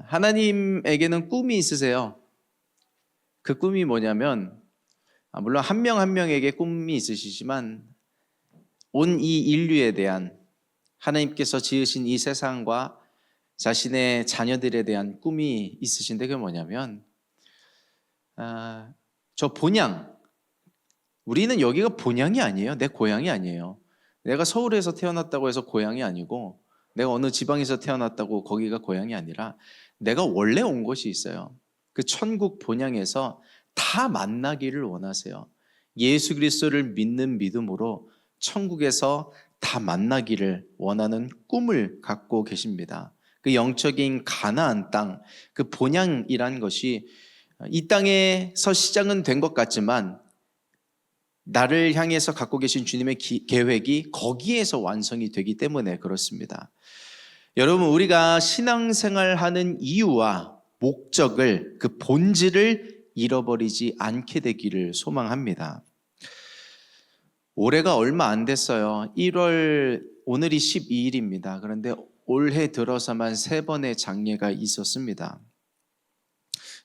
하나님에게는 꿈이 있으세요. 그 꿈이 뭐냐면, 물론 한 명 한 명에게 꿈이 있으시지만 온 이 인류에 대한, 하나님께서 지으신 이 세상과 자신의 자녀들에 대한 꿈이 있으신데, 그게 뭐냐면 저 본향, 우리는 여기가 본향이 아니에요. 내 고향이 아니에요. 내가 서울에서 태어났다고 해서 고향이 아니고, 내가 어느 지방에서 태어났다고 거기가 고향이 아니라 내가 원래 온 곳이 있어요. 그 천국 본향에서 다 만나기를 원하세요. 예수 그리스도를 믿는 믿음으로 천국에서 다 만나기를 원하는 꿈을 갖고 계십니다. 그 영적인 가나안 땅, 그 본향이란 것이 이 땅에서 시작은 된 것 같지만 나를 향해서 갖고 계신 주님의 계획이 거기에서 완성이 되기 때문에 그렇습니다. 여러분, 우리가 신앙생활하는 이유와 목적을, 그 본질을 잃어버리지 않게 되기를 소망합니다. 올해가 얼마 안 됐어요. 1월, 오늘이 12일입니다. 그런데 올해 들어서만 3번의 장례가 있었습니다.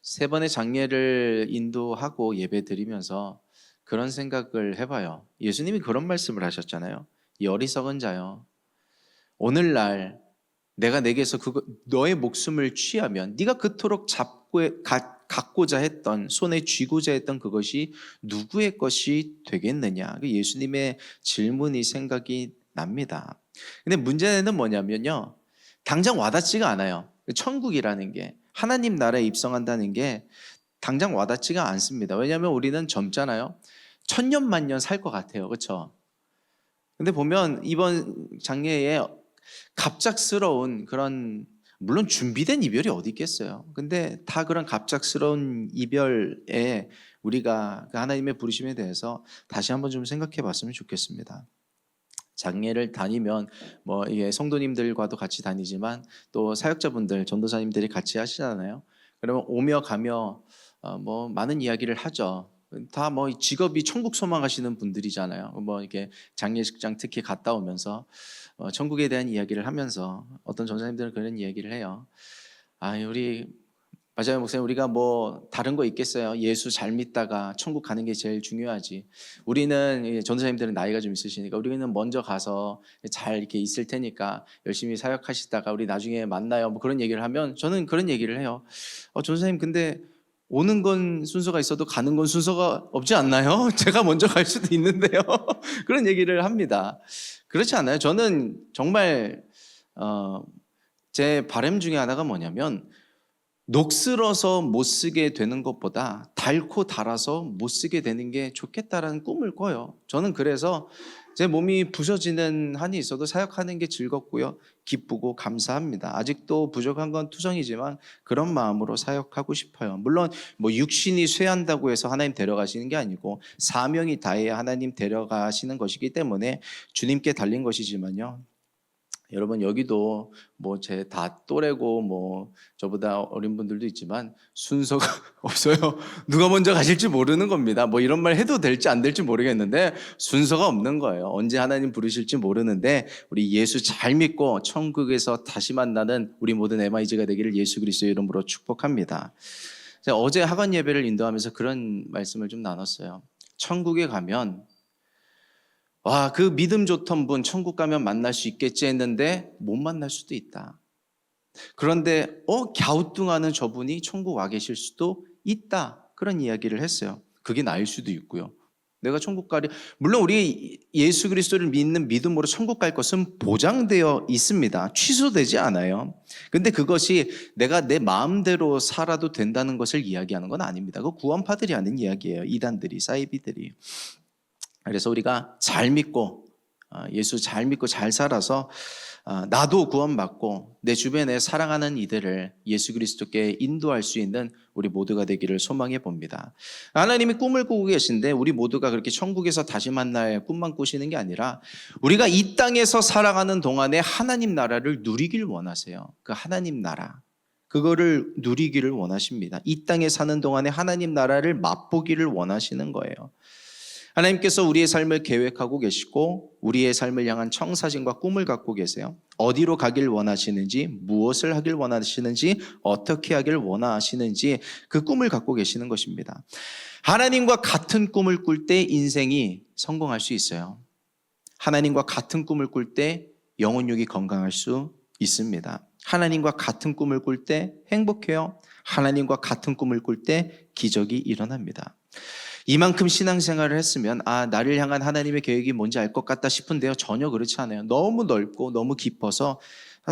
3번의 장례를 인도하고 예배 드리면서 그런 생각을 해봐요. 예수님이 그런 말씀을 하셨잖아요. 이 어리석은 자여, 오늘날 내가 내게서 너의 목숨을 취하면 네가 그토록 갖고자 했던, 손에 쥐고자 했던 그것이 누구의 것이 되겠느냐. 예수님의 질문이 생각이 납니다. 근데 문제는 뭐냐면요, 당장 와닿지가 않아요. 천국이라는 게, 하나님 나라에 입성한다는 게 당장 와닿지가 않습니다. 왜냐하면 우리는 젊잖아요. 천년만년 살 것 같아요. 그렇죠? 근데 보면 이번 장례에 갑작스러운 그런, 물론 준비된 이별이 어디 있겠어요. 근데 다 그런 갑작스러운 이별에 우리가 하나님의 부르심에 대해서 다시 한번 좀 생각해 봤으면 좋겠습니다. 장례를 다니면 이게 성도님들과도 같이 다니지만 또 사역자분들, 전도사님들이 같이 하시잖아요. 그러면 오며 가며 많은 이야기를 하죠. 다 직업이 천국 소망하시는 분들이잖아요. 이렇게 장례식장 특히 갔다 오면서 천국에 대한 이야기를 하면서 어떤 전사님들은 그런 이야기를 해요. 우리 맞아요, 목사님. 우리가 다른 거 있겠어요. 예수 잘 믿다가 천국 가는 게 제일 중요하지. 우리는, 전도사님들은 나이가 좀 있으시니까 우리는 먼저 가서 잘 이렇게 있을 테니까 열심히 사역하시다가 우리 나중에 만나요. 그런 얘기를 하면 저는 그런 얘기를 해요. 전도사님, 근데 오는 건 순서가 있어도 가는 건 순서가 없지 않나요? 제가 먼저 갈 수도 있는데요. 그런 얘기를 합니다. 그렇지 않아요? 저는 정말 제 바람 중에 하나가 뭐냐면, 녹슬어서 못 쓰게 되는 것보다 달고 달아서 못 쓰게 되는 게 좋겠다라는 꿈을 꿔요. 저는 그래서 제 몸이 부서지는 한이 있어도 사역하는 게 즐겁고요, 기쁘고 감사합니다. 아직도 부족한 건 투성이지만 그런 마음으로 사역하고 싶어요. 물론 육신이 쇠한다고 해서 하나님 데려가시는 게 아니고 사명이 다해야 하나님 데려가시는 것이기 때문에 주님께 달린 것이지만요, 여러분, 여기도 제 다 또래고 저보다 어린 분들도 있지만 순서가 없어요. 누가 먼저 가실지 모르는 겁니다. 이런 말 해도 될지 안 될지 모르겠는데 순서가 없는 거예요. 언제 하나님 부르실지 모르는데 우리 예수 잘 믿고 천국에서 다시 만나는 우리 모든 MIG가 되기를 예수 그리스도의 이름으로 축복합니다. 제가 어제 학원 예배를 인도하면서 그런 말씀을 좀 나눴어요. 천국에 가면 그 믿음 좋던 분 천국 가면 만날 수 있겠지 했는데 못 만날 수도 있다. 그런데 갸우뚱하는 저분이 천국 와 계실 수도 있다. 그런 이야기를 했어요. 그게 나일 수도 있고요. 내가 천국 가리, 물론 우리 예수 그리스도를 믿는 믿음으로 천국 갈 것은 보장되어 있습니다. 취소되지 않아요. 근데 그것이 내가 내 마음대로 살아도 된다는 것을 이야기하는 건 아닙니다. 그거 구원파들이 하는 이야기예요. 이단들이, 사이비들이. 그래서 우리가 잘 믿고, 예수 잘 믿고 잘 살아서 나도 구원받고 내 주변에 사랑하는 이들을 예수 그리스도께 인도할 수 있는 우리 모두가 되기를 소망해 봅니다. 하나님이 꿈을 꾸고 계신데 우리 모두가 그렇게 천국에서 다시 만날 꿈만 꾸시는 게 아니라 우리가 이 땅에서 살아가는 동안에 하나님 나라를 누리길 원하세요. 그 하나님 나라, 그거를 누리기를 원하십니다. 이 땅에 사는 동안에 하나님 나라를 맛보기를 원하시는 거예요. 하나님께서 우리의 삶을 계획하고 계시고 우리의 삶을 향한 청사진과 꿈을 갖고 계세요. 어디로 가길 원하시는지, 무엇을 하길 원하시는지, 어떻게 하길 원하시는지 그 꿈을 갖고 계시는 것입니다. 하나님과 같은 꿈을 꿀 때 인생이 성공할 수 있어요. 하나님과 같은 꿈을 꿀 때 영혼육이 건강할 수 있습니다. 하나님과 같은 꿈을 꿀 때 행복해요. 하나님과 같은 꿈을 꿀 때 기적이 일어납니다. 이만큼 신앙생활을 했으면 나를 향한 하나님의 계획이 뭔지 알 것 같다 싶은데요. 전혀 그렇지 않아요. 너무 넓고 너무 깊어서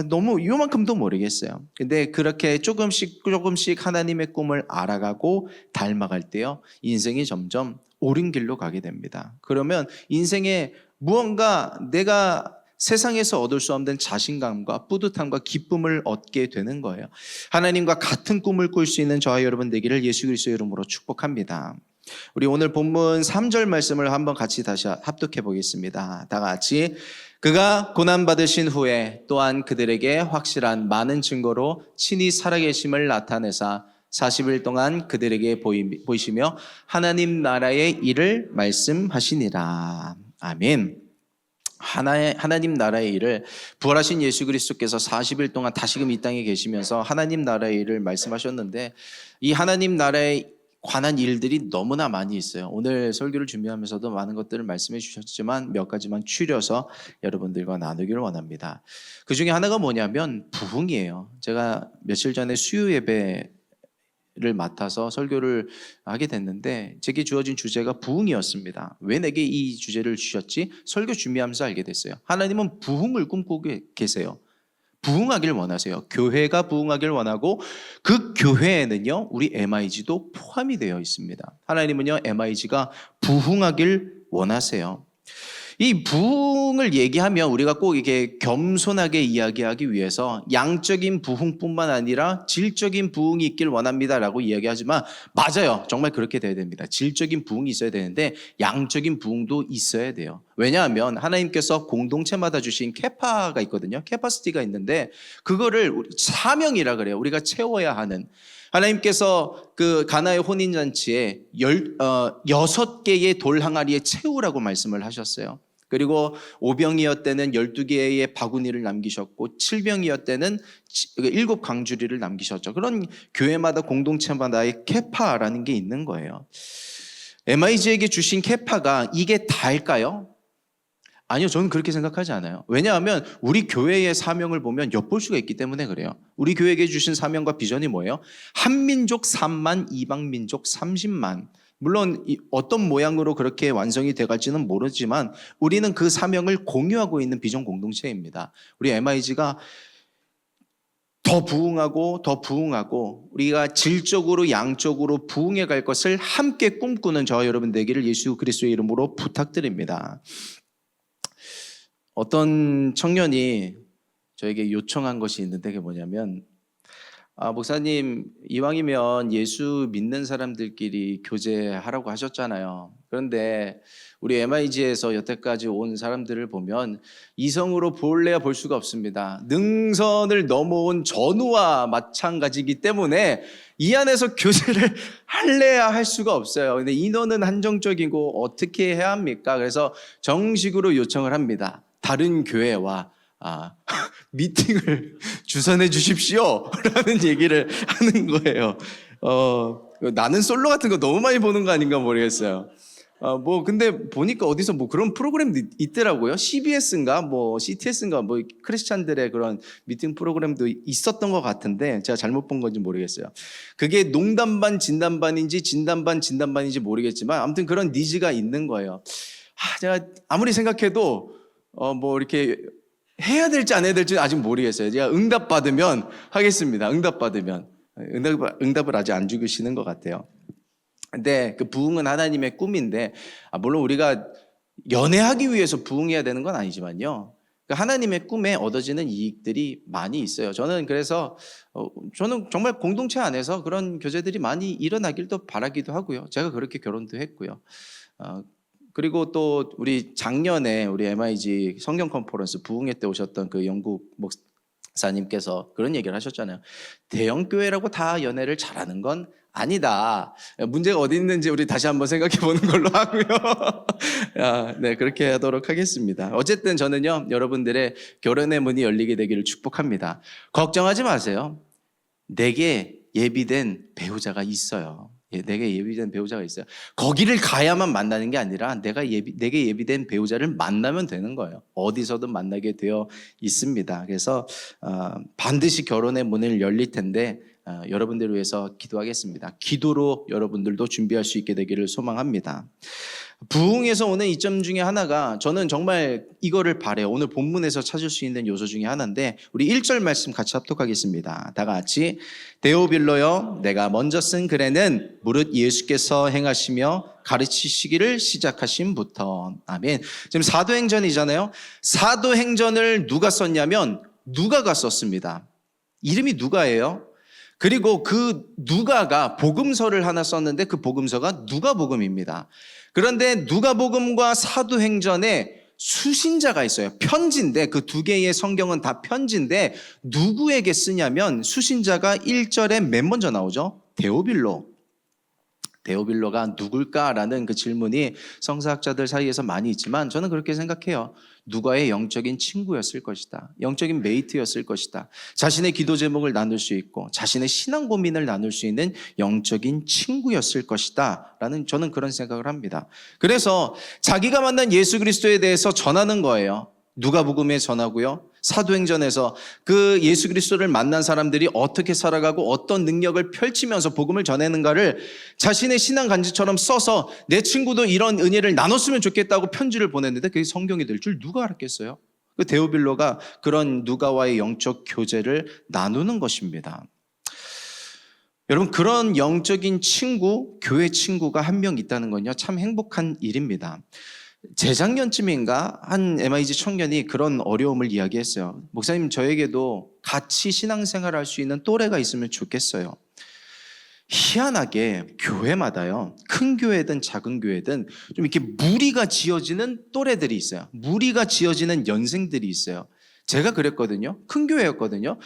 너무 요만큼도 모르겠어요. 근데 그렇게 조금씩 하나님의 꿈을 알아가고 닮아갈 때요, 인생이 점점 옳은 길로 가게 됩니다. 그러면 인생에 무언가 내가 세상에서 얻을 수 없는 자신감과 뿌듯함과 기쁨을 얻게 되는 거예요. 하나님과 같은 꿈을 꿀 수 있는 저와 여러분 되기를 예수 그리스도의 이름으로 축복합니다. 우리 오늘 본문 3절 말씀을 한번 같이 다시 합독해 보겠습니다. 다 같이. 그가 고난받으신 후에 또한 그들에게 확실한 많은 증거로 친히 살아계심을 나타내사 40일 동안 그들에게 보이시며 하나님 나라의 일을 말씀하시니라. 아멘. 하나님 나라의 일을 부활하신 예수 그리스도께서 40일 동안 다시금 이 땅에 계시면서 하나님 나라의 일을 말씀하셨는데, 이 하나님 나라에 관한 일들이 너무나 많이 있어요. 오늘 설교를 준비하면서도 많은 것들을 말씀해 주셨지만 몇 가지만 추려서 여러분들과 나누기를 원합니다. 그 중에 하나가 뭐냐면 부흥이에요. 제가 며칠 전에 수요 예배를 맡아서 설교를 하게 됐는데 제게 주어진 주제가 부흥이었습니다. 왜 내게 이 주제를 주셨지? 설교 준비하면서 알게 됐어요. 하나님은 부흥을 꿈꾸고 계세요. 부흥하길 원하세요. 교회가 부흥하길 원하고 그 교회에는요, 우리 MIG도 포함이 되어 있습니다. 하나님은요, MIG가 부흥하길 원하세요. 이 부흥을 얘기하면 우리가 꼭 이게 겸손하게 이야기하기 위해서 양적인 부흥뿐만 아니라 질적인 부흥이 있길 원합니다라고 이야기하지만 맞아요. 정말 그렇게 돼야 됩니다. 질적인 부흥이 있어야 되는데 양적인 부흥도 있어야 돼요. 왜냐하면 하나님께서 공동체마다 주신 캐파가 있거든요. 캐파시티가 있는데 그거를 사명이라 그래요. 우리가 채워야 하는. 하나님께서 그 가나의 혼인잔치에 6개의 돌 항아리에 채우라고 말씀을 하셨어요. 그리고 5병이었대는 12개의 바구니를 남기셨고 7병이었대는 7광주리를 남기셨죠. 그런 교회마다 공동체마다의 캐파라는 게 있는 거예요. MIG에게 주신 캐파가 이게 다일까요? 아니요, 저는 그렇게 생각하지 않아요. 왜냐하면 우리 교회의 사명을 보면 엿볼 수가 있기 때문에 그래요. 우리 교회에게 주신 사명과 비전이 뭐예요? 한민족 3만, 이방민족 30만. 물론 어떤 모양으로 그렇게 완성이 돼갈지는 모르지만 우리는 그 사명을 공유하고 있는 비전 공동체입니다. 우리 MIG가 더 부흥하고 우리가 질적으로 양적으로 부흥해 갈 것을 함께 꿈꾸는 저와 여러분 되기를 예수 그리스도의 이름으로 부탁드립니다. 어떤 청년이 저에게 요청한 것이 있는데 그게 뭐냐면 목사님 이왕이면 예수 믿는 사람들끼리 교제하라고 하셨잖아요. 그런데 우리 MIG에서 여태까지 온 사람들을 보면 이성으로 볼래야 볼 수가 없습니다. 능선을 넘어온 전우와 마찬가지이기 때문에 이 안에서 교제를 할래야 할 수가 없어요. 근데 인원은 한정적이고 어떻게 해야 합니까? 그래서 정식으로 요청을 합니다. 다른 교회와 미팅을 주선해 주십시오 라는 얘기를 하는 거예요. 나는 솔로 같은 거 너무 많이 보는 거 아닌가 모르겠어요. 근데 보니까 어디서 그런 프로그램도 있더라고요. CBS인가 CTS인가 크리스찬들의 그런 미팅 프로그램도 있었던 것 같은데 제가 잘못 본 건지 모르겠어요. 그게 농담 반 진담 반인지 진담 반 진담 반인지 모르겠지만 아무튼 그런 니즈가 있는 거예요. 제가 아무리 생각해도 이렇게 해야 될지 안 해야 될지 아직 모르겠어요. 제가 응답 받으면 하겠습니다. 응답을 아직 안 주시는 것 같아요. 근데 그 부흥은 하나님의 꿈인데 물론 우리가 연애하기 위해서 부흥해야 되는 건 아니지만요. 하나님의 꿈에 얻어지는 이익들이 많이 있어요. 저는 그래서 저는 정말 공동체 안에서 그런 교제들이 많이 일어나길도 바라기도 하고요. 제가 그렇게 결혼도 했고요. 그리고 또 우리 작년에 우리 MIG 성경 컨퍼런스 부흥회 때 오셨던 그 영국 목사님께서 그런 얘기를 하셨잖아요. 대형 교회라고 다 연애를 잘하는 건 아니다. 문제가 어디 있는지 우리 다시 한번 생각해 보는 걸로 하고요. 네, 그렇게 하도록 하겠습니다. 어쨌든 저는요, 여러분들의 결혼의 문이 열리게 되기를 축복합니다. 걱정하지 마세요. 내게 예비된 배우자가 있어요. 내게 예비된 배우자가 있어요. 거기를 가야만 만나는 게 아니라 내게 예비된 배우자를 만나면 되는 거예요. 어디서든 만나게 되어 있습니다. 그래서 반드시 결혼의 문을 열릴 텐데 여러분들을 위해서 기도하겠습니다. 기도로 여러분들도 준비할 수 있게 되기를 소망합니다. 부흥에서 오는 이점 중에 하나가 저는 정말 이거를 바래요. 오늘 본문에서 찾을 수 있는 요소 중에 하나인데 우리 1절 말씀 같이 합독하겠습니다. 다 같이 데오빌로여 내가 먼저 쓴 글에는 무릇 예수께서 행하시며 가르치시기를 시작하심부터 아멘. 지금 사도행전이잖아요. 사도행전을 누가 썼냐면 누가가 썼습니다. 이름이 누가예요. 그리고 그 누가가 복음서를 하나 썼는데 그 복음서가 누가복음입니다. 그런데 누가복음과 사도행전에 수신자가 있어요. 편지인데 그 두 개의 성경은 다 편지인데 누구에게 쓰냐면 수신자가 1절에 맨 먼저 나오죠. 데오빌로. 데오빌로가 누굴까라는 그 질문이 성서학자들 사이에서 많이 있지만 저는 그렇게 생각해요. 누가의 영적인 친구였을 것이다. 영적인 메이트였을 것이다. 자신의 기도 제목을 나눌 수 있고 자신의 신앙 고민을 나눌 수 있는 영적인 친구였을 것이다 라는 저는 그런 생각을 합니다. 그래서 자기가 만난 예수 그리스도에 대해서 전하는 거예요. 누가복음에 전하고요. 사도행전에서 그 예수 그리스도를 만난 사람들이 어떻게 살아가고 어떤 능력을 펼치면서 복음을 전하는가를 자신의 신앙 간증처럼 써서 내 친구도 이런 은혜를 나눴으면 좋겠다고 편지를 보냈는데 그게 성경이 될 줄 누가 알았겠어요? 그 데오빌로가 그런 누가와의 영적 교제를 나누는 것입니다. 여러분 그런 영적인 친구, 교회 친구가 한 명 있다는 건요 참 행복한 일입니다. 재작년쯤인가 한 MIG 청년이 그런 어려움을 이야기했어요. 목사님 저에게도 같이 신앙생활을 할 수 있는 또래가 있으면 좋겠어요. 희한하게 교회마다요 큰 교회든 작은 교회든 좀 이렇게 무리가 지어지는 또래들이 있어요. 무리가 지어지는 연생들이 있어요. 제가 그랬거든요. 큰 교회였거든요.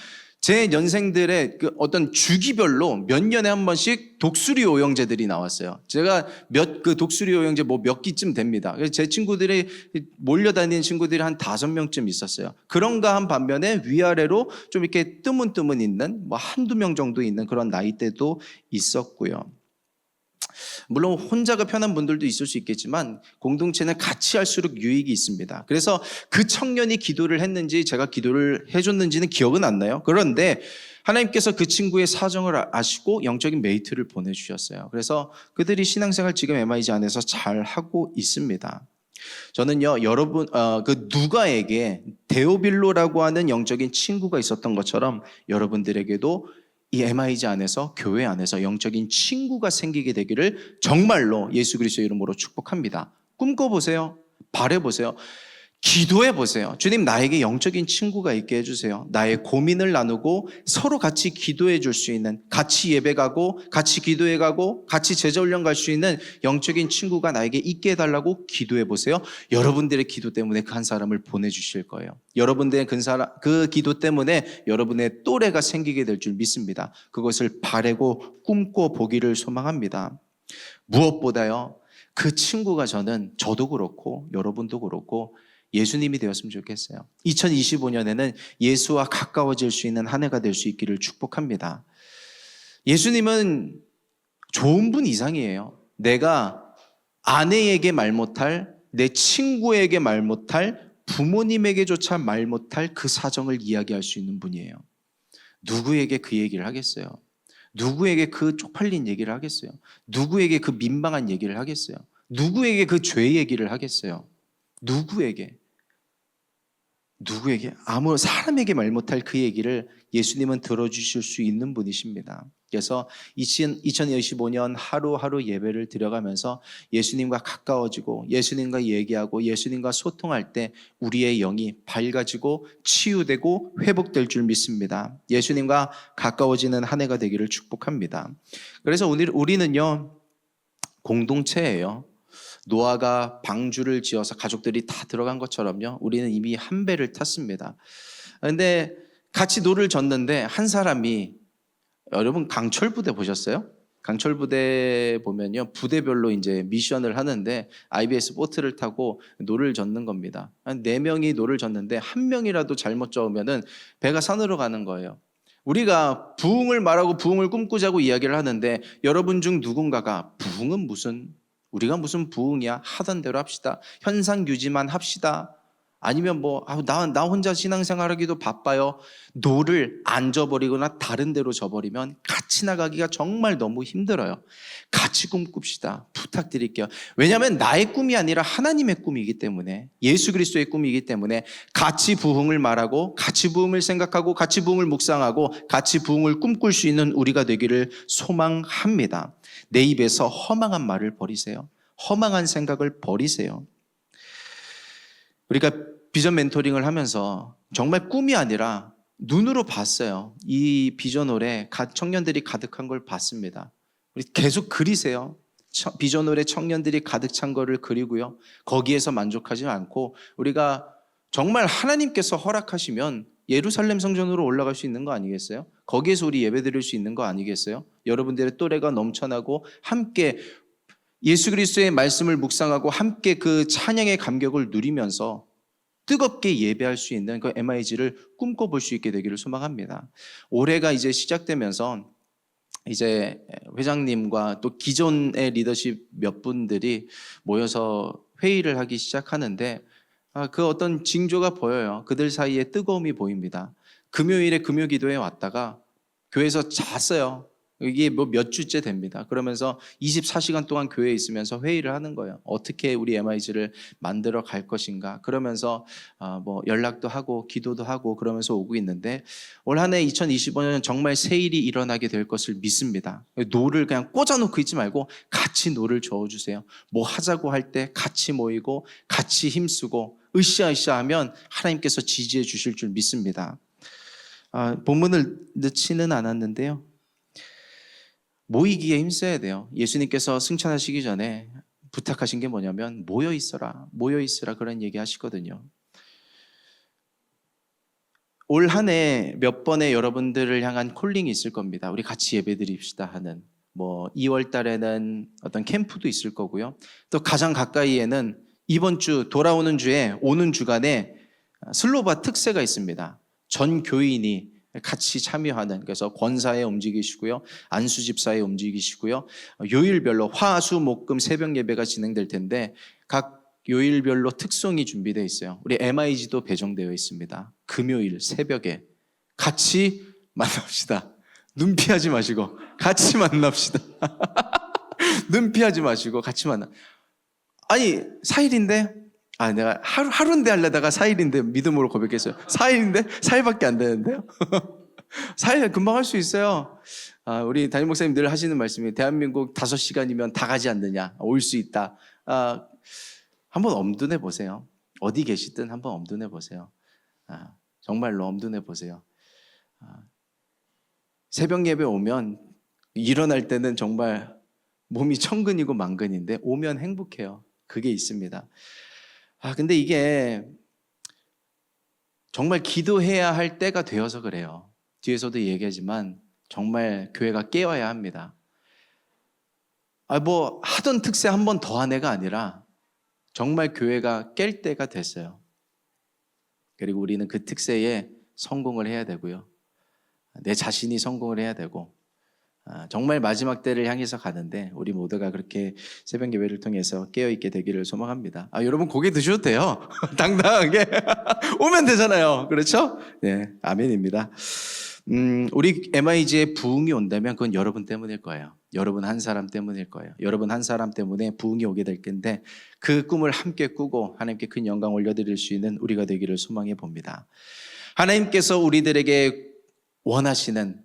제 연생들의 그 어떤 주기별로 몇 년에 한 번씩 독수리 오영제들이 나왔어요. 제가 그 독수리 오영제 몇 기쯤 됩니다. 그래서 제 친구들이 몰려다니는 친구들이 한 5명쯤 있었어요. 그런가 한 반면에 위아래로 좀 이렇게 뜨문뜨문 있는 한두 명 정도 있는 그런 나이대도 있었고요. 물론 혼자가 편한 분들도 있을 수 있겠지만 공동체는 같이 할수록 유익이 있습니다. 그래서 그 청년이 기도를 했는지 제가 기도를 해줬는지는 기억은 안 나요. 그런데 하나님께서 그 친구의 사정을 아시고 영적인 메이트를 보내주셨어요. 그래서 그들이 신앙생활 지금 MIG 안에서 잘 하고 있습니다. 저는요 여러분 그 누가에게 데오빌로라고 하는 영적인 친구가 있었던 것처럼 여러분들에게도 이 MIG 안에서 교회 안에서 영적인 친구가 생기게 되기를 정말로 예수 그리스도의 이름으로 축복합니다. 꿈꿔보세요. 바라보세요. 기도해보세요. 주님 나에게 영적인 친구가 있게 해주세요. 나의 고민을 나누고 서로 같이 기도해 줄 수 있는 같이 예배 가고 같이 기도해 가고 같이 제자훈련 갈 수 있는 영적인 친구가 나에게 있게 해달라고 기도해보세요. 여러분들의 기도 때문에 그 한 사람을 보내주실 거예요. 여러분들의 그 기도 때문에 여러분의 또래가 생기게 될 줄 믿습니다. 그것을 바라고 꿈꿔보기를 소망합니다. 무엇보다요 그 친구가 저도 그렇고 여러분도 그렇고 예수님이 되었으면 좋겠어요. 2025년에는 예수와 가까워질 수 있는 한 해가 될 수 있기를 축복합니다. 예수님은 좋은 분 이상이에요. 내가 아내에게 말 못할, 내 친구에게 말 못할, 부모님에게조차 말 못할 그 사정을 이야기할 수 있는 분이에요. 누구에게 그 얘기를 하겠어요? 누구에게 그 쪽팔린 얘기를 하겠어요? 누구에게 그 민망한 얘기를 하겠어요? 누구에게 그 죄 얘기를 하겠어요? 누구에게 아무 사람에게 말 못할 그 얘기를 예수님은 들어주실 수 있는 분이십니다. 그래서 2025년 하루하루 예배를 드려가면서 예수님과 가까워지고 예수님과 얘기하고 예수님과 소통할 때 우리의 영이 밝아지고 치유되고 회복될 줄 믿습니다. 예수님과 가까워지는 한 해가 되기를 축복합니다. 그래서 우리는요 공동체예요. 노아가 방주를 지어서 가족들이 다 들어간 것처럼요 우리는 이미 한 배를 탔습니다. 그런데 같이 노를 젓는데 한 사람이 여러분 강철부대 보셨어요? 강철 부대 보면요, 부대별로 이제 미션을 하는데 IBS 보트를 타고 노를 젓는 겁니다. 한 4명이 노를 젓는데 1명이라도 잘못 저으면은 배가 산으로 가는 거예요. 우리가 부흥을 말하고 부흥을 꿈꾸자고 이야기를 하는데 여러분 중 누군가가 부흥은 우리가 무슨 부흥이야? 하던 대로 합시다. 현상 유지만 합시다. 아니면 나 혼자 신앙생활하기도 바빠요. 노를 안 져버리거나 다른 데로 져버리면 같이 나가기가 정말 너무 힘들어요. 같이 꿈꿉시다. 부탁드릴게요. 왜냐하면 나의 꿈이 아니라 하나님의 꿈이기 때문에, 예수 그리스도의 꿈이기 때문에 같이 부흥을 말하고 같이 부흥을 생각하고 같이 부흥을 묵상하고 같이 부흥을 꿈꿀 수 있는 우리가 되기를 소망합니다. 내 입에서 허망한 말을 버리세요. 허망한 생각을 버리세요. 우리가 비전 멘토링을 하면서 정말 꿈이 아니라 눈으로 봤어요. 이 비전홀에 청년들이 가득한 걸 봤습니다. 우리 계속 그리세요. 비전홀에 청년들이 가득 찬 거를 그리고요. 거기에서 만족하지 않고 우리가 정말 하나님께서 허락하시면 예루살렘 성전으로 올라갈 수 있는 거 아니겠어요? 거기에서 우리 예배 드릴 수 있는 거 아니겠어요? 여러분들의 또래가 넘쳐나고 함께 예수 그리스도의 말씀을 묵상하고 함께 그 찬양의 감격을 누리면서 뜨겁게 예배할 수 있는 그 MIG를 꿈꿔볼 수 있게 되기를 소망합니다. 올해가 이제 시작되면서 이제 회장님과 또 기존의 리더십 몇 분들이 모여서 회의를 하기 시작하는데 그 어떤 징조가 보여요. 그들 사이에 뜨거움이 보입니다. 금요일에 금요기도에 왔다가 교회에서 잤어요. 이게 몇 주째 됩니다. 그러면서 24시간 동안 교회에 있으면서 회의를 하는 거예요. 어떻게 우리 MIG를 만들어 갈 것인가. 그러면서 연락도 하고 기도도 하고 그러면서 오고 있는데 올 한 해 2025년 정말 새 일이 일어나게 될 것을 믿습니다. 노를 그냥 꽂아놓고 있지 말고 같이 노를 저어주세요. 뭐 하자고 할 때 같이 모이고 같이 힘쓰고 으쌰으쌰 하면 하나님께서 지지해 주실 줄 믿습니다. 본문을 넣지는 않았는데요. 모이기에 힘써야 돼요. 예수님께서 승천하시기 전에 부탁하신 게 뭐냐면 모여 있으라 그런 얘기 하시거든요. 올 한 해 몇 번의 여러분들을 향한 콜링이 있을 겁니다. 우리 같이 예배드립시다 하는 2월 달에는 어떤 캠프도 있을 거고요. 또 가장 가까이에는 이번 주 돌아오는 주에 오는 주간에 슬로바 특세가 있습니다. 전 교인이 같이 참여하는, 그래서 권사에 움직이시고요, 안수 집사에 움직이시고요, 요일별로 화수목금 새벽 예배가 진행될 텐데 각 요일별로 특성이 준비되어 있어요. 우리 MIG도 배정되어 있습니다. 금요일 새벽에 같이 만납시다. 눈 피하지 마시고 같이 만납시다. 눈 피하지 마시고 같이 만나. 아니 4일인데 내가 하루인데 하려다가 4일인데 믿음으로 고백했어요. 4일인데? 4일밖에 안 되는데요? 4일 금방 할 수 있어요. 우리 담임 목사님 늘 하시는 말씀이 대한민국 5시간이면 다 가지 않느냐, 올 수 있다. 한번 엄둔해 보세요. 어디 계시든 한번 엄둔해 보세요. 정말로 엄둔해 보세요. 새벽 예배 오면 일어날 때는 정말 몸이 천근이고 만근인데 오면 행복해요. 그게 있습니다. 근데 이게 정말 기도해야 할 때가 되어서 그래요. 뒤에서도 얘기하지만 정말 교회가 깨어야 합니다. 하던 특세 한 번 더 한 애가 아니라 정말 교회가 깰 때가 됐어요. 그리고 우리는 그 특세에 성공을 해야 되고요. 내 자신이 성공을 해야 되고 정말 마지막 때를 향해서 가는데 우리 모두가 그렇게 새벽 예배를 통해서 깨어있게 되기를 소망합니다. 여러분 고개 드셔도 돼요. 당당하게 오면 되잖아요. 그렇죠? 네, 아멘입니다. 우리 MIG에 부흥이 온다면 그건 여러분 때문일 거예요. 여러분 한 사람 때문일 거예요. 여러분 한 사람 때문에 부흥이 오게 될 텐데 그 꿈을 함께 꾸고 하나님께 큰 영광 올려드릴 수 있는 우리가 되기를 소망해 봅니다. 하나님께서 우리들에게 원하시는,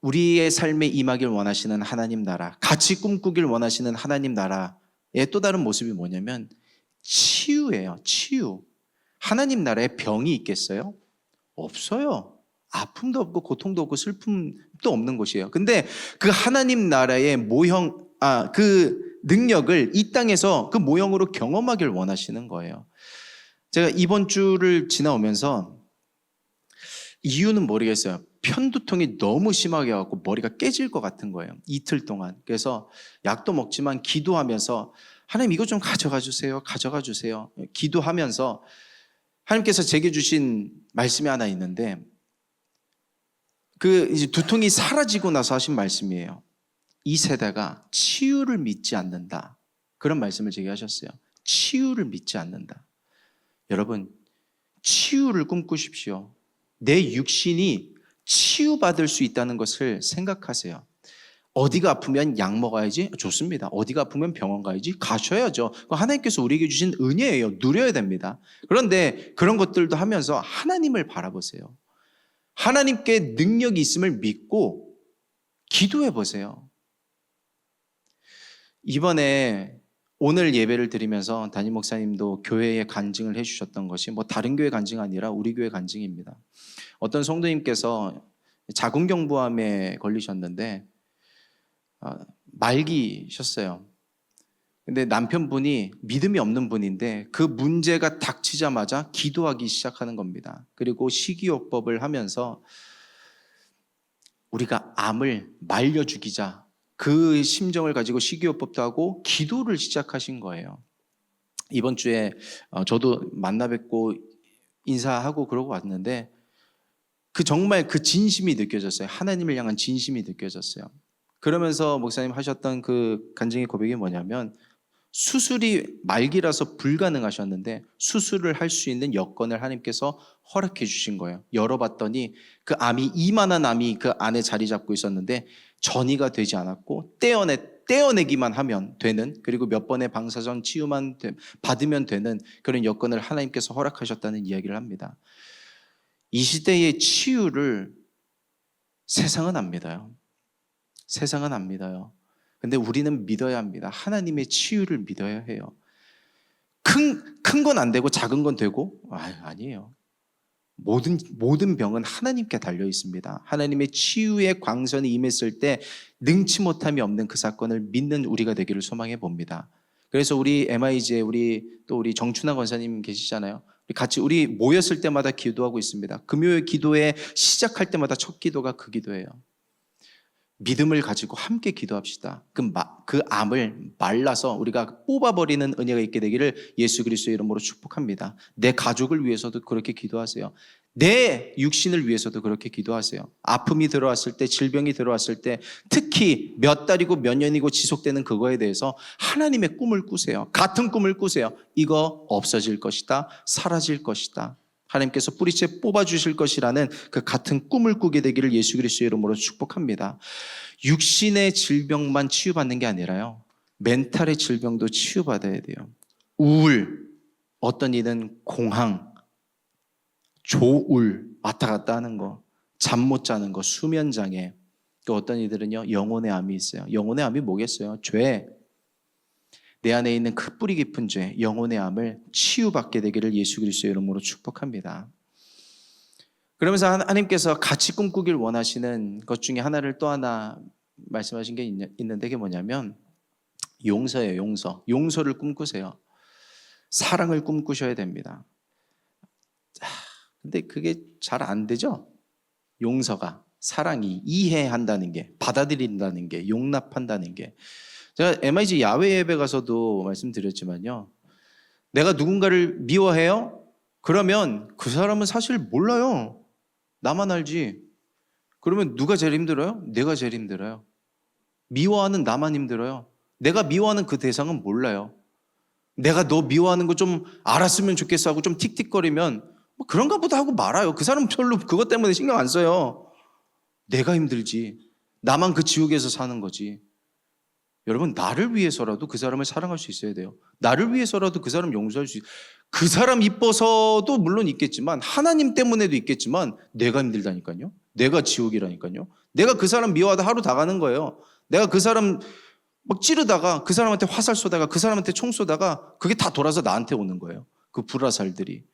우리의 삶에 임하길 원하시는 하나님 나라, 같이 꿈꾸길 원하시는 하나님 나라의 또 다른 모습이 뭐냐면 치유예요. 치유. 하나님 나라에 병이 있겠어요? 없어요. 아픔도 없고 고통도 없고 슬픔도 없는 곳이에요. 근데 그 하나님 나라의 그 능력을 이 땅에서 그 모형으로 경험하길 원하시는 거예요. 제가 이번 주를 지나오면서 이유는 모르겠어요. 편두통이 너무 심하게 와서 머리가 깨질 것 같은 거예요. 이틀 동안. 그래서 약도 먹지만 기도하면서 하나님 이거 좀 가져가 주세요. 가져가 주세요. 기도하면서 하나님께서 제게 주신 말씀이 하나 있는데 그 이제 두통이 사라지고 나서 하신 말씀이에요. 이 세대가 치유를 믿지 않는다. 그런 말씀을 제게 하셨어요. 치유를 믿지 않는다. 여러분, 치유를 꿈꾸십시오. 내 육신이 치유받을 수 있다는 것을 생각하세요. 어디가 아프면 약 먹어야지? 좋습니다. 어디가 아프면 병원 가야지? 가셔야죠. 하나님께서 우리에게 주신 은혜예요. 누려야 됩니다. 그런데 그런 것들도 하면서 하나님을 바라보세요. 하나님께 능력이 있음을 믿고 기도해 보세요. 이번에 오늘 예배를 드리면서 담임 목사님도 교회에 간증을 해주셨던 것이 다른 교회 간증이 아니라 우리 교회 간증입니다. 어떤 성도님께서 자궁경부암에 걸리셨는데 말기셨어요. 근데 남편분이 믿음이 없는 분인데 그 문제가 닥치자마자 기도하기 시작하는 겁니다. 그리고 식이요법을 하면서 우리가 암을 말려 죽이자, 그 심정을 가지고 식이요법도 하고 기도를 시작하신 거예요. 이번 주에 저도 만나 뵙고 인사하고 그러고 왔는데 정말 그 진심이 느껴졌어요. 하나님을 향한 진심이 느껴졌어요. 그러면서 목사님 하셨던 그 간증의 고백이 뭐냐면 수술이 말기라서 불가능하셨는데 수술을 할 수 있는 여건을 하나님께서 허락해 주신 거예요. 열어봤더니 그 암이 이만한 암이 그 안에 자리 잡고 있었는데 전이가 되지 않았고 떼어내기만 하면 되는, 그리고 몇 번의 방사선 치유만 받으면 되는 그런 여건을 하나님께서 허락하셨다는 이야기를 합니다. 이 시대의 치유를 세상은 안 믿어요. 세상은 안 믿어요. 근데 우리는 믿어야 합니다. 하나님의 치유를 믿어야 해요. 큰 건 안 되고 작은 건 되고? 아니에요. 모든 병은 하나님께 달려 있습니다. 하나님의 치유의 광선이 임했을 때 능치 못함이 없는 그 사건을 믿는 우리가 되기를 소망해 봅니다. 그래서 우리 MIG에 우리 정춘하 권사님 계시잖아요. 우리 모였을 때마다 기도하고 있습니다. 금요일 기도회 시작할 때마다 첫 기도가 그 기도예요. 믿음을 가지고 함께 기도합시다. 그 암을 말라서 우리가 뽑아버리는 은혜가 있게 되기를 예수 그리스도의 이름으로 축복합니다. 내 가족을 위해서도 그렇게 기도하세요. 내 육신을 위해서도 그렇게 기도하세요. 아픔이 들어왔을 때, 질병이 들어왔을 때, 특히 몇 달이고 몇 년이고 지속되는 그거에 대해서 하나님의 꿈을 꾸세요. 같은 꿈을 꾸세요. 이거 없어질 것이다. 사라질 것이다. 하나님께서 뿌리째 뽑아주실 것이라는 그 같은 꿈을 꾸게 되기를 예수 그리스도의 이름으로 축복합니다. 육신의 질병만 치유받는 게 아니라요, 멘탈의 질병도 치유받아야 돼요. 우울, 어떤 이는 공황, 조울, 왔다 갔다 하는 거, 잠 못 자는 거, 수면장애, 또 어떤 이들은요 영혼의 암이 있어요. 영혼의 암이 뭐겠어요? 죄. 내 안에 있는 그 뿌리 깊은 죄, 영혼의 암을 치유받게 되기를 예수 그리스도의 이름으로 축복합니다. 그러면서 하나님께서 같이 꿈꾸길 원하시는 것 중에 하나를 또 하나 말씀하신 게 있는데, 그게 뭐냐면 용서예요. 용서를 꿈꾸세요. 사랑을 꿈꾸셔야 됩니다. 근데 그게 잘 안 되죠? 용서가, 사랑이, 이해한다는 게, 받아들인다는 게, 용납한다는 게. 제가 MIG 야외 예배 가서도 말씀드렸지만요, 내가 누군가를 미워해요? 그러면 그 사람은 사실 몰라요. 나만 알지. 그러면 누가 제일 힘들어요? 내가 제일 힘들어요. 미워하는 나만 힘들어요. 내가 미워하는 그 대상은 몰라요. 내가 너 미워하는 거 좀 알았으면 좋겠어 하고 좀 틱틱거리면 그런가 보다 하고 말아요. 그 사람 별로 그것 때문에 신경 안 써요. 내가 힘들지. 나만 그 지옥에서 사는 거지. 여러분, 나를 위해서라도 그 사람을 사랑할 수 있어야 돼요. 나를 위해서라도 그 사람 용서할 수 있어요. 그 사람 이뻐서도 물론 있겠지만, 하나님 때문에도 있겠지만, 내가 힘들다니까요. 내가 지옥이라니까요. 내가 그 사람 미워하다 하루 다 가는 거예요. 내가 그 사람 막 찌르다가, 그 사람한테 화살 쏘다가, 그 사람한테 총 쏘다가 그게 다 돌아서 나한테 오는 거예요. 그 불화살들이.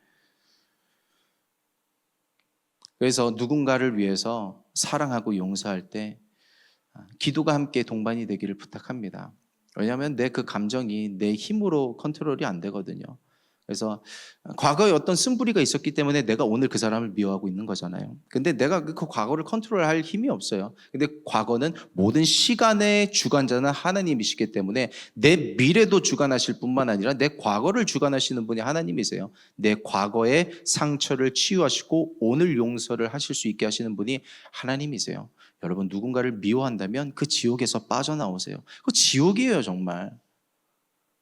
그래서 누군가를 위해서 사랑하고 용서할 때 기도가 함께 동반이 되기를 부탁합니다. 왜냐하면 내 그 감정이 내 힘으로 컨트롤이 안 되거든요. 그래서 과거에 어떤 쓴부리가 있었기 때문에 내가 오늘 그 사람을 미워하고 있는 거잖아요. 근데 내가 그 과거를 컨트롤할 힘이 없어요. 근데 과거는 모든 시간의 주관자는 하나님이시기 때문에 내 미래도 주관하실 뿐만 아니라 내 과거를 주관하시는 분이 하나님이세요. 내 과거의 상처를 치유하시고 오늘 용서를 하실 수 있게 하시는 분이 하나님이세요. 여러분, 누군가를 미워한다면 그 지옥에서 빠져나오세요. 그 지옥이에요, 정말.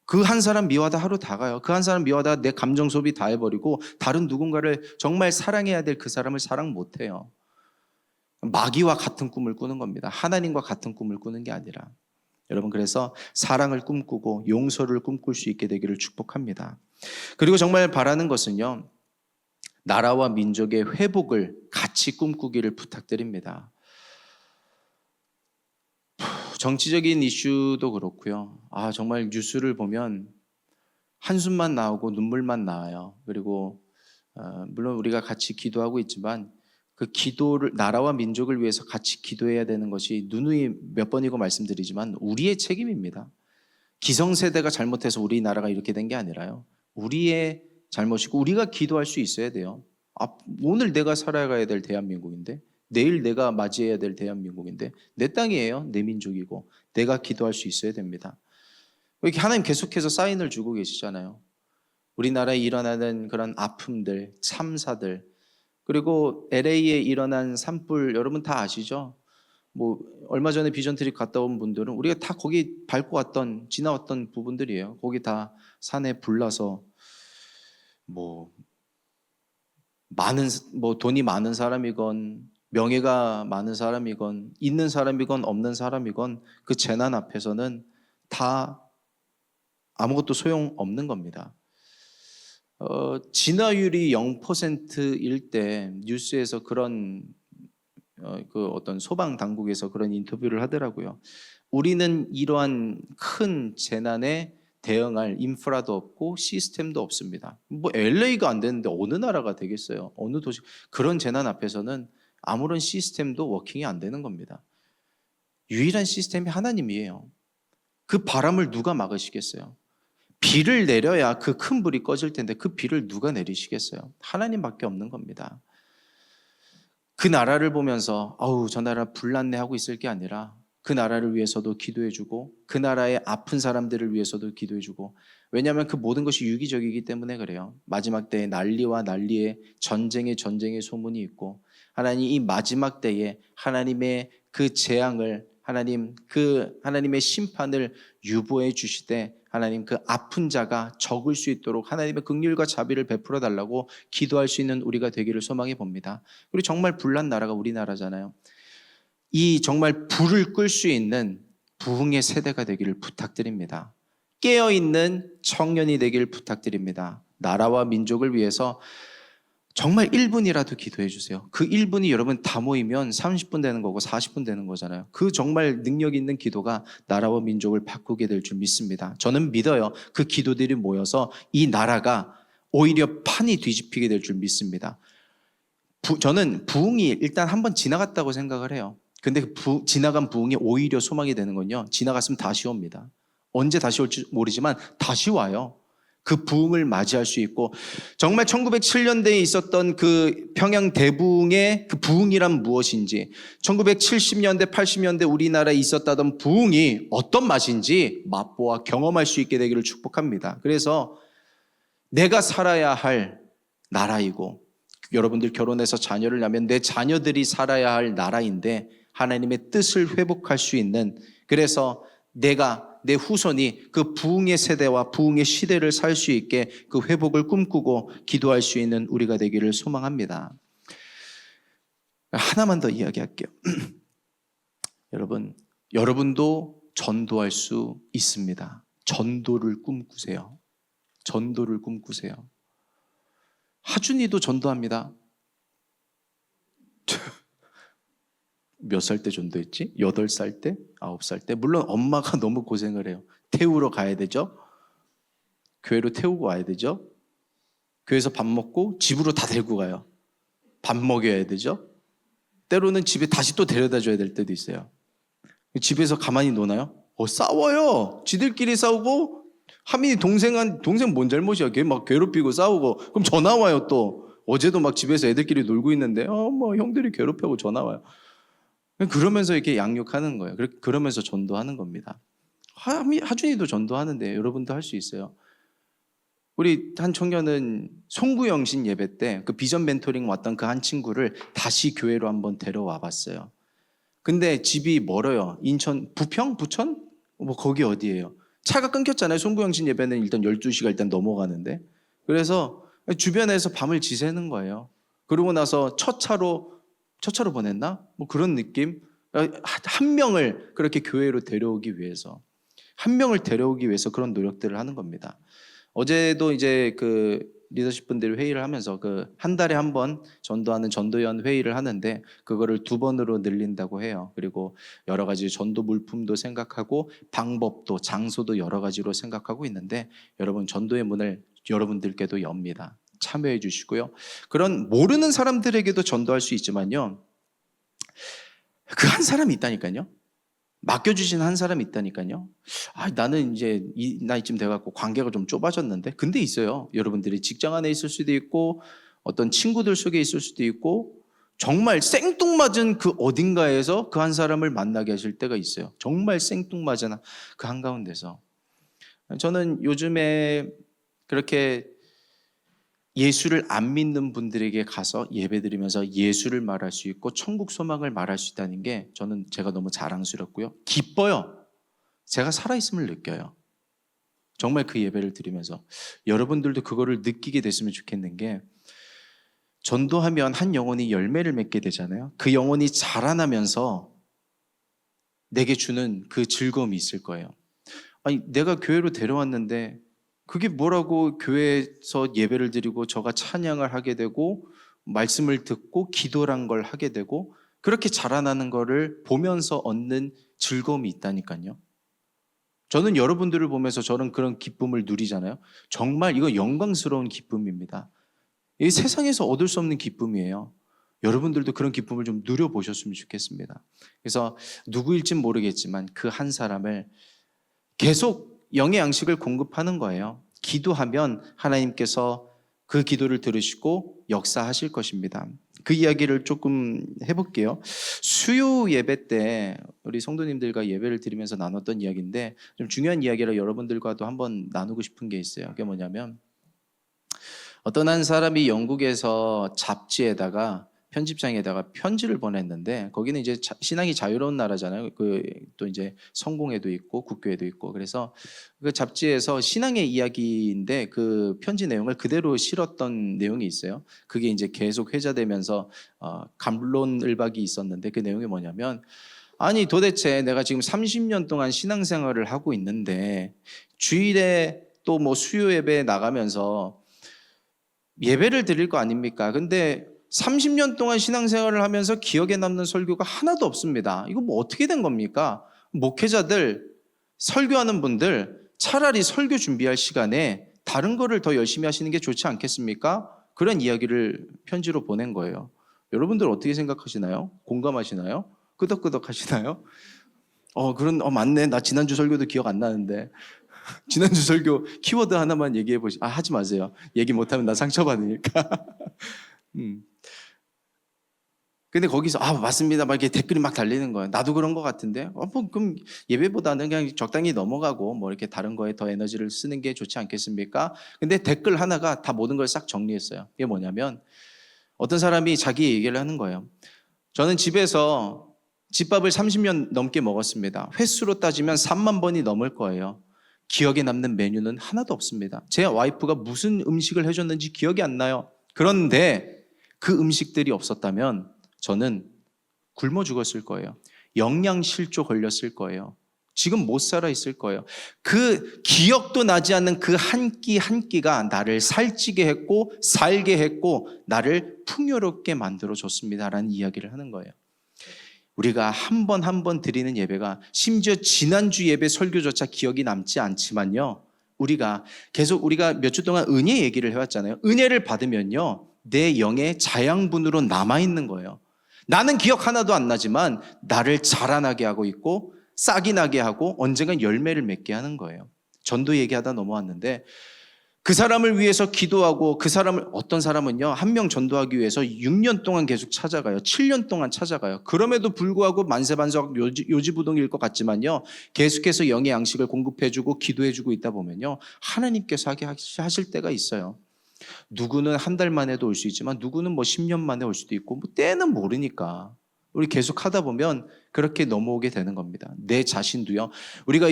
그 한 사람 미워하다 하루 다 가요. 그 한 사람 미워하다 내 감정 소비 다 해버리고 다른 누군가를 정말 사랑해야 될 그 사람을 사랑 못해요. 마귀와 같은 꿈을 꾸는 겁니다. 하나님과 같은 꿈을 꾸는 게 아니라. 여러분, 그래서 사랑을 꿈꾸고 용서를 꿈꿀 수 있게 되기를 축복합니다. 그리고 정말 바라는 것은요, 나라와 민족의 회복을 같이 꿈꾸기를 부탁드립니다. 정치적인 이슈도 그렇고요. 정말 뉴스를 보면 한숨만 나오고 눈물만 나와요. 그리고 물론 우리가 같이 기도하고 있지만 그 기도를, 나라와 민족을 위해서 같이 기도해야 되는 것이 누누이 몇 번이고 말씀드리지만 우리의 책임입니다. 기성세대가 잘못해서 우리나라가 이렇게 된 게 아니라요, 우리의 잘못이고 우리가 기도할 수 있어야 돼요. 오늘 내가 살아가야 될 대한민국인데, 내일 내가 맞이해야 될 대한민국인데, 내 땅이에요. 내 민족이고 내가 기도할 수 있어야 됩니다. 이렇게 하나님 계속해서 사인을 주고 계시잖아요. 우리나라에 일어나는 그런 아픔들, 참사들, 그리고 LA에 일어난 산불, 여러분 다 아시죠? 얼마 전에 비전 트립 갔다 온 분들은 우리가 다 거기 밟고 지나왔던 부분들이에요. 거기 다 산에 불나서 돈이 많은 사람이건 명예가 많은 사람이건 있는 사람이건 없는 사람이건 그 재난 앞에서는 다 아무것도 소용없는 겁니다. 진화율이 0%일 때 뉴스에서 그런 그 어떤 소방 당국에서 그런 인터뷰를 하더라고요. 우리는 이러한 큰 재난에 대응할 인프라도 없고 시스템도 없습니다. LA가 안 되는데 어느 나라가 되겠어요? 어느 도시? 그런 재난 앞에서는 아무런 시스템도 워킹이 안 되는 겁니다. 유일한 시스템이 하나님이에요. 그 바람을 누가 막으시겠어요? 비를 내려야 그 큰 불이 꺼질 텐데 그 비를 누가 내리시겠어요? 하나님밖에 없는 겁니다. 그 나라를 보면서 저 나라 불났네 하고 있을 게 아니라 그 나라를 위해서도 기도해주고 그 나라의 아픈 사람들을 위해서도 기도해주고, 왜냐하면 그 모든 것이 유기적이기 때문에 그래요. 마지막 때에 난리와 난리에 전쟁의 소문이 있고, 하나님 이 마지막 때에 하나님의 그 재앙을, 하나님의 심판을 유보해 주시되 하나님 그 아픈 자가 적을 수 있도록 하나님의 긍휼과 자비를 베풀어 달라고 기도할 수 있는 우리가 되기를 소망해 봅니다. 그리고 정말 불난 나라가 우리나라잖아요. 이 정말 불을 끌 수 있는 부흥의 세대가 되기를 부탁드립니다. 깨어있는 청년이 되기를 부탁드립니다. 나라와 민족을 위해서 정말 1분이라도 기도해 주세요. 그 1분이 여러분 다 모이면 30분 되는 거고 40분 되는 거잖아요. 그 정말 능력 있는 기도가 나라와 민족을 바꾸게 될 줄 믿습니다. 저는 믿어요. 그 기도들이 모여서 이 나라가 오히려 판이 뒤집히게 될 줄 믿습니다. 저는 부흥이 일단 한번 지나갔다고 생각을 해요. 근데 지나간 부흥이 오히려 소망이 되는 건요, 지나갔으면 다시 옵니다. 언제 다시 올지 모르지만 다시 와요. 그 부흥을 맞이할 수 있고, 정말 1907년대에 있었던 그 평양 대부흥의 그 부흥이란 무엇인지, 1970년대 80년대 우리나라에 있었다던 부흥이 어떤 맛인지 맛보아 경험할 수 있게 되기를 축복합니다. 그래서 내가 살아야 할 나라이고, 여러분들 결혼해서 자녀를 낳으면 내 자녀들이 살아야 할 나라인데 하나님의 뜻을 회복할 수 있는, 그래서 내 후손이 그 부흥의 세대와 부흥의 시대를 살 수 있게 그 회복을 꿈꾸고 기도할 수 있는 우리가 되기를 소망합니다. 하나만 더 이야기할게요. 여러분도 전도할 수 있습니다. 전도를 꿈꾸세요. 전도를 꿈꾸세요. 하준이도 전도합니다. 몇 살 때 전도했지? 8살 때? 9살 때? 물론 엄마가 너무 고생을 해요. 태우러 가야 되죠? 교회로 태우고 와야 되죠? 교회에서 밥 먹고 집으로 다 데리고 가요. 밥 먹여야 되죠? 때로는 집에 다시 또 데려다 줘야 될 때도 있어요. 집에서 가만히 노나요? 싸워요. 지들끼리 싸우고 하민이 동생 뭔 잘못이야? 걔 막 괴롭히고 싸우고. 그럼 전화 와요 또. 어제도 막 집에서 애들끼리 놀고 있는데 뭐 형들이 괴롭혀고 전화 와요. 그러면서 이렇게 양육하는 거예요. 그러면서 전도하는 겁니다. 하준이도 전도하는데 여러분도 할 수 있어요. 우리 한 청년은 송구영신 예배 때 그 비전 멘토링 왔던 그 한 친구를 다시 교회로 한번 데려와 봤어요. 근데 집이 멀어요. 인천, 부평? 부천? 뭐 거기 어디예요? 차가 끊겼잖아요. 송구영신 예배는 일단 12시가 일단 넘어가는데. 그래서 주변에서 밤을 지새는 거예요. 그러고 나서 첫 차로 보냈나? 뭐 그런 느낌? 한 명을 그렇게 교회로 데려오기 위해서. 한 명을 데려오기 위해서 그런 노력들을 하는 겁니다. 어제도 이제 그 리더십 분들이 회의를 하면서 그 한 달에 한 번 전도하는 전도연 회의를 하는데 그거를 2번으로 늘린다고 해요. 그리고 여러 가지 전도 물품도 생각하고 방법도 장소도 여러 가지로 생각하고 있는데 여러분 전도의 문을 여러분들께도 엽니다. 참여해 주시고요. 그런 모르는 사람들에게도 전도할 수 있지만요. 그 한 사람이 있다니까요. 맡겨주신 한 사람이 있다니까요. 나는 이제 이 나이쯤 돼갖고 관계가 좀 좁아졌는데. 근데 있어요. 여러분들이 직장 안에 있을 수도 있고 어떤 친구들 속에 있을 수도 있고 정말 생뚱맞은 그 어딘가에서 그 한 사람을 만나게 하실 때가 있어요. 정말 생뚱맞은 그 한가운데서. 저는 요즘에 그렇게 예수를 안 믿는 분들에게 가서 예배드리면서 예수를 말할 수 있고 천국 소망을 말할 수 있다는 게 제가 너무 자랑스럽고요. 기뻐요. 제가 살아있음을 느껴요. 정말 그 예배를 드리면서 여러분들도 그거를 느끼게 됐으면 좋겠는 게 전도하면 한 영혼이 열매를 맺게 되잖아요. 그 영혼이 자라나면서 내게 주는 그 즐거움이 있을 거예요. 내가 교회로 데려왔는데 그게 뭐라고 교회에서 예배를 드리고 저가 찬양을 하게 되고 말씀을 듣고 기도란 걸 하게 되고 그렇게 자라나는 거를 보면서 얻는 즐거움이 있다니까요. 저는 여러분들을 보면서 저는 그런 기쁨을 누리잖아요. 정말 이거 영광스러운 기쁨입니다. 이 세상에서 얻을 수 없는 기쁨이에요. 여러분들도 그런 기쁨을 좀 누려보셨으면 좋겠습니다. 그래서 누구일진 모르겠지만 그 한 사람을 계속 영의 양식을 공급하는 거예요. 기도하면 하나님께서 그 기도를 들으시고 역사하실 것입니다. 그 이야기를 조금 해볼게요. 수요 예배 때 우리 성도님들과 예배를 드리면서 나눴던 이야기인데 좀 중요한 이야기라 여러분들과도 한번 나누고 싶은 게 있어요. 그게 뭐냐면 어떤 한 사람이 영국에서 잡지에다가 편집장에다가 편지를 보냈는데 거기는 이제 신앙이 자유로운 나라잖아요. 또 이제 성공회도 있고 국교회도 있고 그래서 그 잡지에서 신앙의 이야기인데 그 편지 내용을 그대로 실었던 내용이 있어요. 그게 이제 계속 회자되면서 감론을박이 있었는데 그 내용이 뭐냐면 아니 도대체 내가 지금 30년 동안 신앙생활을 하고 있는데 주일에 또 뭐 수요 예배에 나가면서 예배를 드릴 거 아닙니까? 근데 30년 동안 신앙생활을 하면서 기억에 남는 설교가 하나도 없습니다. 이거 뭐 어떻게 된 겁니까? 목회자들, 설교하는 분들 차라리 설교 준비할 시간에 다른 거를 더 열심히 하시는 게 좋지 않겠습니까? 그런 이야기를 편지로 보낸 거예요. 여러분들 어떻게 생각하시나요? 공감하시나요? 끄덕끄덕 하시나요? 맞네. 나 지난주 설교도 기억 안 나는데. 지난주 설교 키워드 하나만 얘기해 하지 마세요. 얘기 못하면 나 상처받으니까. 근데 거기서 맞습니다. 막 이렇게 댓글이 막 달리는 거예요. 나도 그런 것 같은데. 그럼 예배보다는 그냥 적당히 넘어가고 뭐 이렇게 다른 거에 더 에너지를 쓰는 게 좋지 않겠습니까? 근데 댓글 하나가 다 모든 걸 싹 정리했어요. 이게 뭐냐면 어떤 사람이 자기 얘기를 하는 거예요. 저는 집에서 집밥을 30년 넘게 먹었습니다. 횟수로 따지면 3만 번이 넘을 거예요. 기억에 남는 메뉴는 하나도 없습니다. 제 와이프가 무슨 음식을 해줬는지 기억이 안 나요. 그런데 그 음식들이 없었다면 저는 굶어 죽었을 거예요. 영양실조 걸렸을 거예요. 지금 못 살아 있을 거예요. 그 기억도 나지 않는 그 한 끼 한 끼가 나를 살찌게 했고 살게 했고 나를 풍요롭게 만들어줬습니다라는 이야기를 하는 거예요. 우리가 한 번 한 번 드리는 예배가 심지어 지난주 예배 설교조차 기억이 남지 않지만요. 우리가 몇 주 동안 은혜 얘기를 해왔잖아요. 은혜를 받으면요. 내 영의 자양분으로 남아있는 거예요. 나는 기억 하나도 안 나지만 나를 자라나게 하고 있고 싹이 나게 하고 언젠간 열매를 맺게 하는 거예요. 전도 얘기하다 넘어왔는데 그 사람을 위해서 기도하고 그 사람을 어떤 사람은요 한 명 전도하기 위해서 6년 동안 계속 찾아가요. 7년 동안 찾아가요. 그럼에도 불구하고 만세반석 요지부동일 것 같지만요 계속해서 영의 양식을 공급해주고 기도해주고 있다 보면요 하나님께서 하게 하실 때가 있어요. 누구는 한 달 만에도 올 수 있지만 누구는 뭐 10년 만에 올 수도 있고 뭐 때는 모르니까 우리 계속 하다 보면 그렇게 넘어오게 되는 겁니다. 내 자신도요. 우리가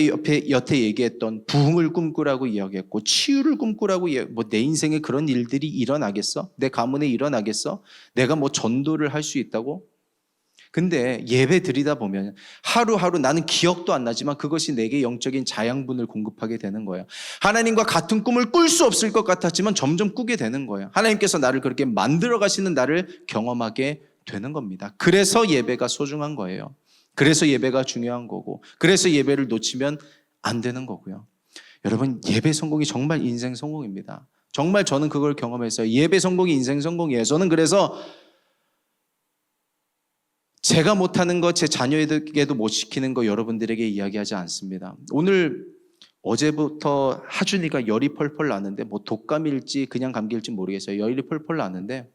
여태 얘기했던 부흥을 꿈꾸라고 이야기했고 치유를 꿈꾸라고 뭐 내 인생에 그런 일들이 일어나겠어? 내 가문에 일어나겠어? 내가 뭐 전도를 할 수 있다고? 근데 예배 드리다 보면 하루하루 나는 기억도 안 나지만 그것이 내게 영적인 자양분을 공급하게 되는 거예요. 하나님과 같은 꿈을 꿀 수 없을 것 같았지만 점점 꾸게 되는 거예요. 하나님께서 나를 그렇게 만들어 가시는 나를 경험하게 되는 겁니다. 그래서 예배가 소중한 거예요. 그래서 예배가 중요한 거고 그래서 예배를 놓치면 안 되는 거고요. 여러분 예배 성공이 정말 인생 성공입니다. 정말 저는 그걸 경험했어요. 예배 성공이 인생 성공이에요. 저는 그래서 제가 못하는 거 제 자녀에게도 못 시키는 거 여러분들에게 이야기하지 않습니다. 어제부터 하준이가 열이 펄펄 나는데 뭐 독감일지 그냥 감기일지 모르겠어요. 열이 펄펄 나는데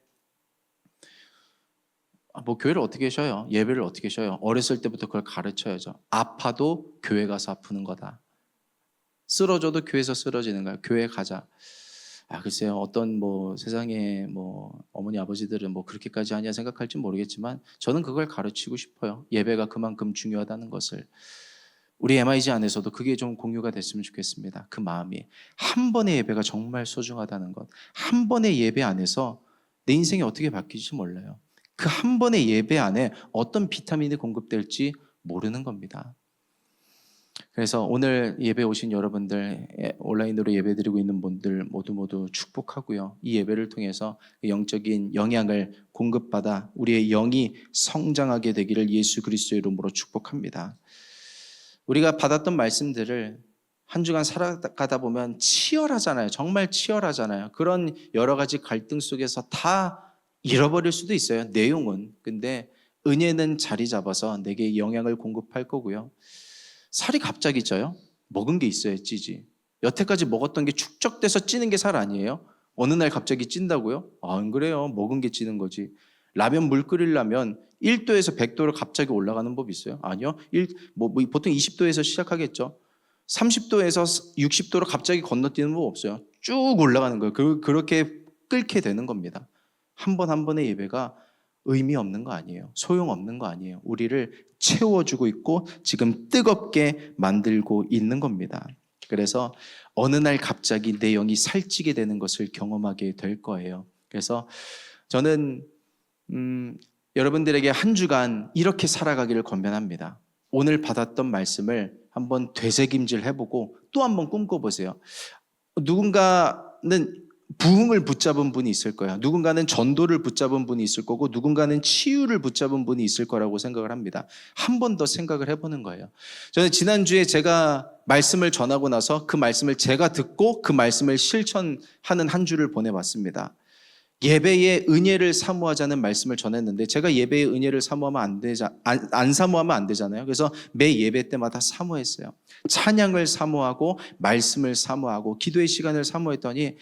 뭐 교회를 어떻게 쉬어요? 예배를 어떻게 쉬어요? 어렸을 때부터 그걸 가르쳐야죠. 아파도 교회 가서 아프는 거다. 쓰러져도 교회에서 쓰러지는 거야. 교회 가자. 글쎄요. 어떤 뭐 세상에 뭐 어머니 아버지들은 뭐 그렇게까지 하냐 생각할지 모르겠지만 저는 그걸 가르치고 싶어요. 예배가 그만큼 중요하다는 것을. 우리 MIG 안에서도 그게 좀 공유가 됐으면 좋겠습니다. 그 마음이. 한 번의 예배가 정말 소중하다는 것. 한 번의 예배 안에서 내 인생이 어떻게 바뀔지 몰라요. 그 한 번의 예배 안에 어떤 비타민이 공급될지 모르는 겁니다. 그래서 오늘 예배 오신 여러분들, 온라인으로 예배드리고 있는 분들 모두 축복하고요. 이 예배를 통해서 영적인 영향을 공급받아 우리의 영이 성장하게 되기를 예수 그리스도의 이름으로 축복합니다. 우리가 받았던 말씀들을 한 주간 살아가다 보면 치열하잖아요. 정말 치열하잖아요. 그런 여러 가지 갈등 속에서 다 잃어버릴 수도 있어요. 내용은. 근데 은혜는 자리 잡아서 내게 영향을 공급할 거고요. 살이 갑자기 쪄요? 먹은 게 있어야 찌지. 여태까지 먹었던 게 축적돼서 찌는 게 살 아니에요? 어느 날 갑자기 찐다고요? 안 그래요. 먹은 게 찌는 거지. 라면 물 끓이려면 1도에서 100도로 갑자기 올라가는 법이 있어요? 아니요. 보통 20도에서 시작하겠죠. 30도에서 60도로 갑자기 건너뛰는 법 없어요. 쭉 올라가는 거예요. 그렇게 끓게 되는 겁니다. 한 번 한 번의 예배가 의미 없는 거 아니에요. 소용없는 거 아니에요. 우리를 채워주고 있고 지금 뜨겁게 만들고 있는 겁니다. 그래서 어느 날 갑자기 내 영이 살찌게 되는 것을 경험하게 될 거예요. 그래서 저는 여러분들에게 한 주간 이렇게 살아가기를 권면합니다. 오늘 받았던 말씀을 한번 되새김질 해보고 또 한번 꿈꿔보세요. 누군가는 부흥을 붙잡은 분이 있을 거예요. 누군가는 전도를 붙잡은 분이 있을 거고 누군가는 치유를 붙잡은 분이 있을 거라고 생각을 합니다. 한 번 더 생각을 해보는 거예요. 저는 지난주에 제가 말씀을 전하고 나서 그 말씀을 제가 듣고 그 말씀을 실천하는 한 주를 보내봤습니다. 예배의 은혜를 사모하자는 말씀을 전했는데 제가 예배의 은혜를 사모하면 안 사모하면 안 되잖아요. 그래서 매 예배 때마다 사모했어요. 찬양을 사모하고 말씀을 사모하고 기도의 시간을 사모했더니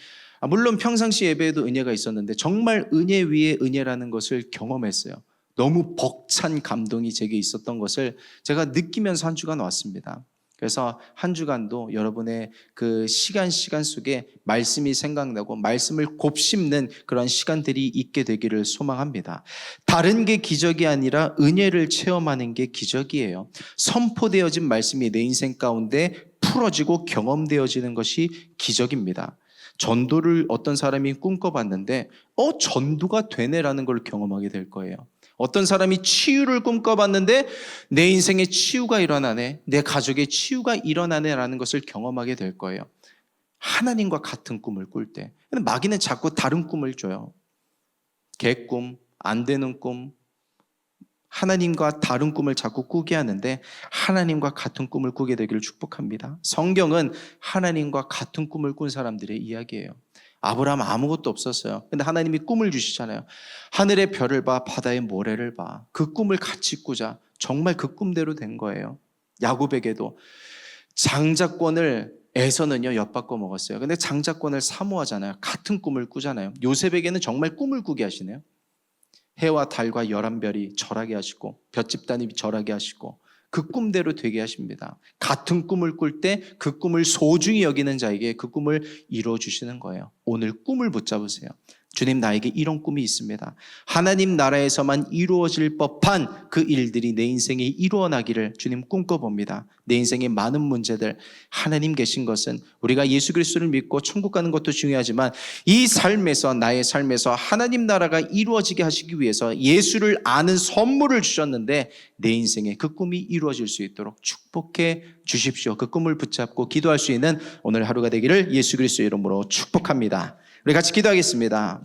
물론 평상시 예배에도 은혜가 있었는데 정말 은혜 위에 은혜라는 것을 경험했어요. 너무 벅찬 감동이 제게 있었던 것을 제가 느끼면서 한 주간 왔습니다. 그래서 한 주간도 여러분의 그 시간 속에 말씀이 생각나고 말씀을 곱씹는 그런 시간들이 있게 되기를 소망합니다. 다른 게 기적이 아니라 은혜를 체험하는 게 기적이에요. 선포되어진 말씀이 내 인생 가운데 풀어지고 경험되어지는 것이 기적입니다. 전도를 어떤 사람이 꿈꿔봤는데 전도가 되네라는 걸 경험하게 될 거예요. 어떤 사람이 치유를 꿈꿔봤는데 내 인생에 치유가 일어나네, 내 가족의 치유가 일어나네라는 것을 경험하게 될 거예요. 하나님과 같은 꿈을 꿀 때. 마귀는 자꾸 다른 꿈을 줘요. 개꿈, 안 되는 꿈, 하나님과 다른 꿈을 자꾸 꾸게 하는데 하나님과 같은 꿈을 꾸게 되기를 축복합니다. 성경은 하나님과 같은 꿈을 꾼 사람들의 이야기예요. 아브라함 아무것도 없었어요. 근데 하나님이 꿈을 주시잖아요. 하늘의 별을 봐, 바다의 모래를 봐. 그 꿈을 같이 꾸자. 정말 그 꿈대로 된 거예요. 야곱에게도 장자권을 에서는요 엿바꿔 먹었어요. 근데 장자권을 사모하잖아요. 같은 꿈을 꾸잖아요. 요셉에게는 정말 꿈을 꾸게 하시네요. 해와 달과 11별이 절하게 하시고 볏집단이 절하게 하시고 그 꿈대로 되게 하십니다. 같은 꿈을 꿀 때 그 꿈을 소중히 여기는 자에게 그 꿈을 이루어 주시는 거예요. 오늘 꿈을 붙잡으세요. 주님, 나에게 이런 꿈이 있습니다. 하나님 나라에서만 이루어질 법한 그 일들이 내 인생에 이루어나기를 주님 꿈꿔봅니다. 내 인생의 많은 문제들, 하나님 계신 것은 우리가 예수 그리스도를 믿고 천국 가는 것도 중요하지만 이 삶에서, 나의 삶에서 하나님 나라가 이루어지게 하시기 위해서 예수를 아는 선물을 주셨는데 내 인생에 그 꿈이 이루어질 수 있도록 축복해 주십시오. 그 꿈을 붙잡고 기도할 수 있는 오늘 하루가 되기를 예수 그리스도의 이름으로 축복합니다. 우리 같이 기도하겠습니다.